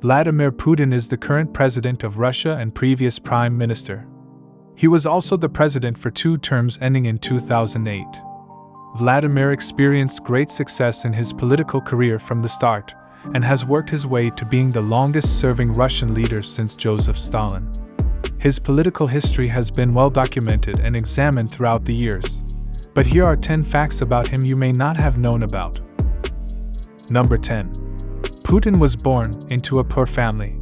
Vladimir Putin is the current president of Russia and previous prime minister. He was also the president for 2 terms ending in 2008. Vladimir experienced great success in his political career from the start, and has worked his way to being the longest-serving Russian leader since Joseph Stalin. His political history has been well documented and examined throughout the years. But here are 10 facts about him you may not have known about. Number 10. Putin was born into a poor family.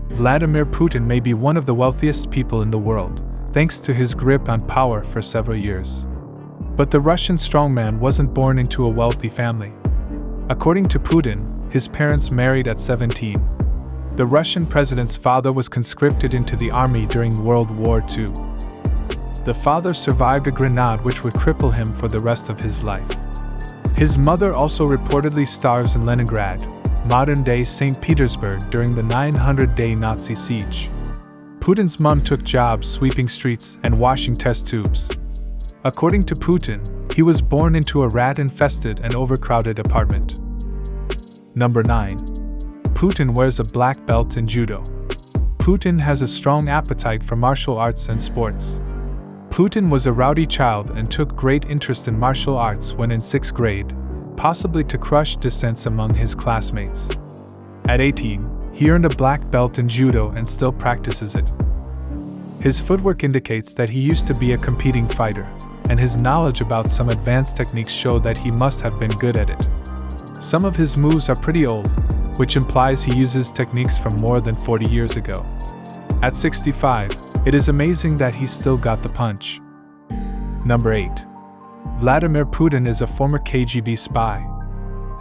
Vladimir Putin may be one of the wealthiest people in the world, thanks to his grip on power for several years. But the Russian strongman wasn't born into a wealthy family. According to Putin, his parents married at 17. The Russian president's father was conscripted into the army during World War II. The father survived a grenade which would cripple him for the rest of his life. His mother also reportedly stars in Leningrad, modern-day St. Petersburg, during the 900-day Nazi siege. Putin's mom took jobs sweeping streets and washing test tubes. According to Putin, he was born into a rat-infested and overcrowded apartment. Number 9. Putin wears a black belt in Judo. Putin has a strong appetite for martial arts and sports. Putin was a rowdy child and took great interest in martial arts when in 6th grade, possibly to crush dissents among his classmates. At 18, he earned a black belt in Judo and still practices it. His footwork indicates that he used to be a competing fighter, and his knowledge about some advanced techniques show that he must have been good at it. Some of his moves are pretty old, which implies he uses techniques from more than 40 years ago. At 65, it is amazing that he's still got the punch. Number 8. Vladimir Putin is a former KGB spy.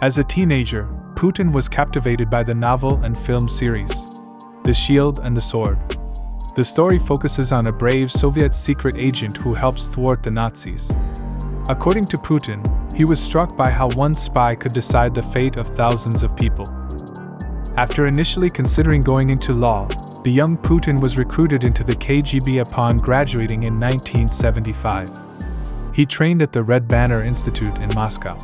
As a teenager, Putin was captivated by the novel and film series, The Shield and the Sword. The story focuses on a brave Soviet secret agent who helps thwart the Nazis. According to Putin, he was struck by how one spy could decide the fate of thousands of people. After initially considering going into law, the young Putin was recruited into the KGB upon graduating in 1975. He trained at the Red Banner Institute in Moscow.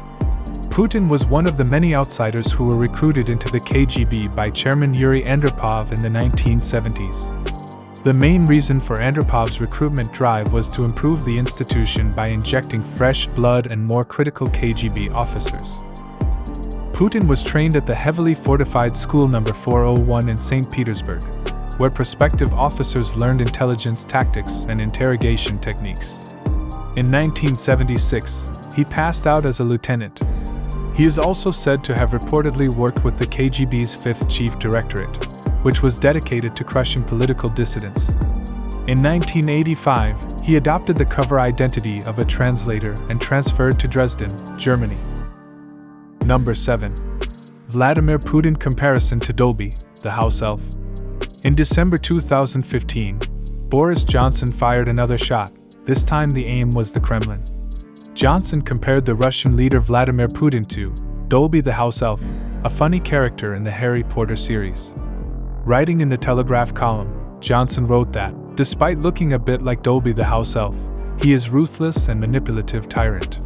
Putin was one of the many outsiders who were recruited into the KGB by Chairman Yuri Andropov in the 1970s. The main reason for Andropov's recruitment drive was to improve the institution by injecting fresh blood and more critical KGB officers. Putin was trained at the heavily fortified School No. 401 in St. Petersburg, where prospective officers learned intelligence tactics and interrogation techniques. In 1976, he passed out as a lieutenant. He is also said to have reportedly worked with the KGB's 5th Chief Directorate, which was dedicated to crushing political dissidents. In 1985, he adopted the cover identity of a translator and transferred to Dresden, Germany. Number 7. Vladimir Putin comparison to Dolby, the house elf. In December 2015, Boris Johnson fired another shot. This time the aim was the Kremlin. Johnson compared the Russian leader Vladimir Putin to Dolby the house elf, a funny character in the Harry Potter series. Writing in the Telegraph column, Johnson wrote that, despite looking a bit like Dolby the house elf, he is ruthless and manipulative tyrant.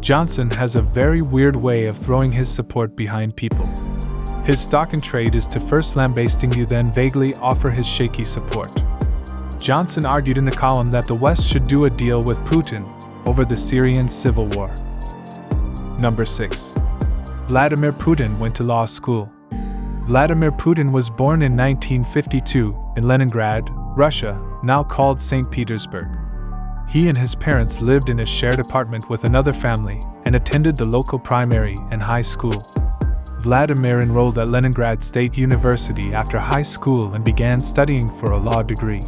Johnson has a very weird way of throwing his support behind people. His stock in trade is to first lambasting you, then vaguely offer his shaky support. Johnson argued in the column that the West should do a deal with Putin over the Syrian civil war. Number 6. Vladimir Putin went to law school. Vladimir Putin was born in 1952 in Leningrad, Russia, now called St. Petersburg. He and his parents lived in a shared apartment with another family and attended the local primary and high school. Vladimir enrolled at Leningrad State University after high school and began studying for a law degree.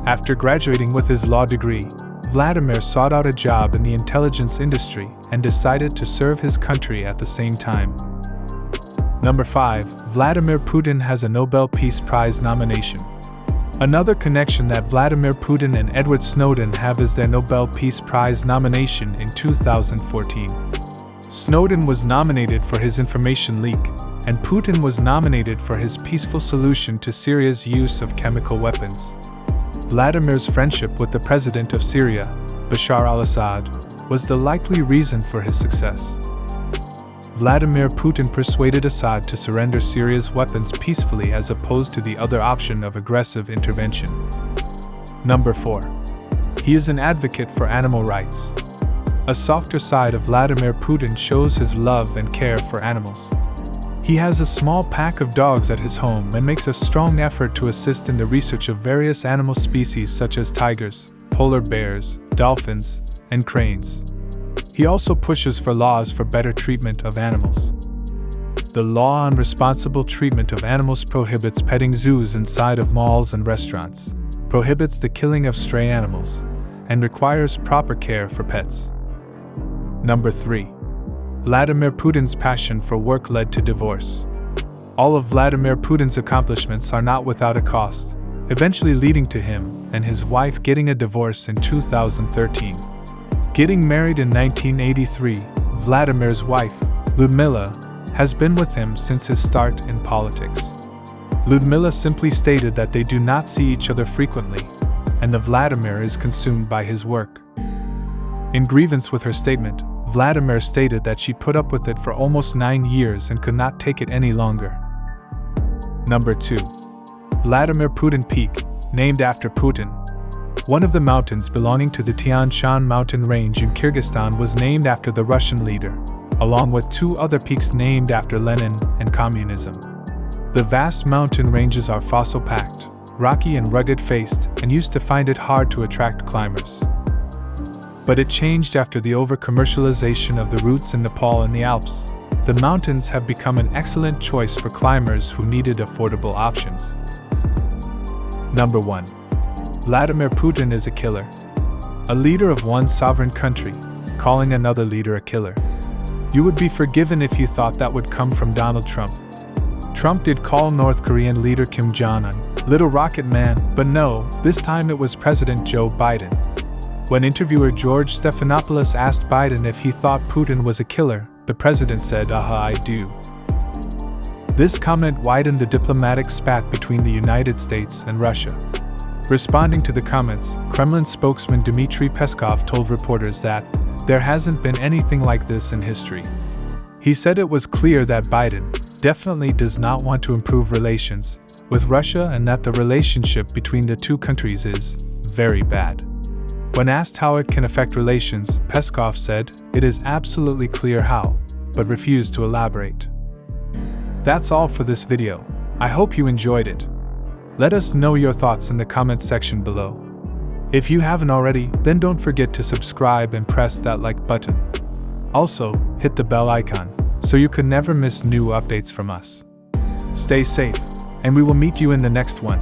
After graduating with his law degree, Vladimir sought out a job in the intelligence industry and decided to serve his country at the same time. Number 5. Vladimir Putin has a Nobel Peace Prize nomination. Another connection that Vladimir Putin and Edward Snowden have is their Nobel Peace Prize nomination in 2014. Snowden was nominated for his information leak, and Putin was nominated for his peaceful solution to Syria's use of chemical weapons. Vladimir's friendship with the president of Syria, Bashar al-Assad, was the likely reason for his success. Vladimir Putin persuaded Assad to surrender Syria's weapons peacefully as opposed to the other option of aggressive intervention. Number 4. He is an advocate for animal rights. A softer side of Vladimir Putin shows his love and care for animals. He has a small pack of dogs at his home and makes a strong effort to assist in the research of various animal species such as tigers, polar bears, dolphins, and cranes. He also pushes for laws for better treatment of animals. The law on responsible treatment of animals prohibits petting zoos inside of malls and restaurants, prohibits the killing of stray animals, and requires proper care for pets. Number 3. Vladimir Putin's passion for work led to divorce. All of Vladimir Putin's accomplishments are not without a cost, eventually leading to him and his wife getting a divorce in 2013. Getting married in 1983, Vladimir's wife, Ludmila, has been with him since his start in politics. Ludmila simply stated that they do not see each other frequently, and that Vladimir is consumed by his work. In grievance with her statement, Vladimir stated that she put up with it for almost 9 years and could not take it any longer. Number 2. Vladimir Putin Peak, named after Putin. One of the mountains belonging to the Tian Shan mountain range in Kyrgyzstan was named after the Russian leader, along with 2 other peaks named after Lenin and communism. The vast mountain ranges are fossil-packed, rocky and rugged-faced, and used to find it hard to attract climbers. But it changed after the over-commercialization of the routes in Nepal and the Alps. The mountains have become an excellent choice for climbers who needed affordable options. Number 1. Vladimir Putin is a killer. A leader of one sovereign country, calling another leader a killer. You would be forgiven if you thought that would come from Donald Trump. Trump did call North Korean leader Kim Jong-un Little Rocket Man, but no, this time it was President Joe Biden. When interviewer George Stephanopoulos asked Biden if he thought Putin was a killer, the president said, I do. This comment widened the diplomatic spat between the United States and Russia. Responding to the comments, Kremlin spokesman Dmitry Peskov told reporters that there hasn't been anything like this in history. He said it was clear that Biden definitely does not want to improve relations with Russia and that the relationship between the two countries is very bad. When asked how it can affect relations, Peskov said, "It is absolutely clear how," but refused to elaborate. That's all for this video. I hope you enjoyed it. Let us know your thoughts in the comments section below. If you haven't already, then don't forget to subscribe and press that like button. Also, hit the bell icon so you can never miss new updates from us. Stay safe, and we will meet you in the next one.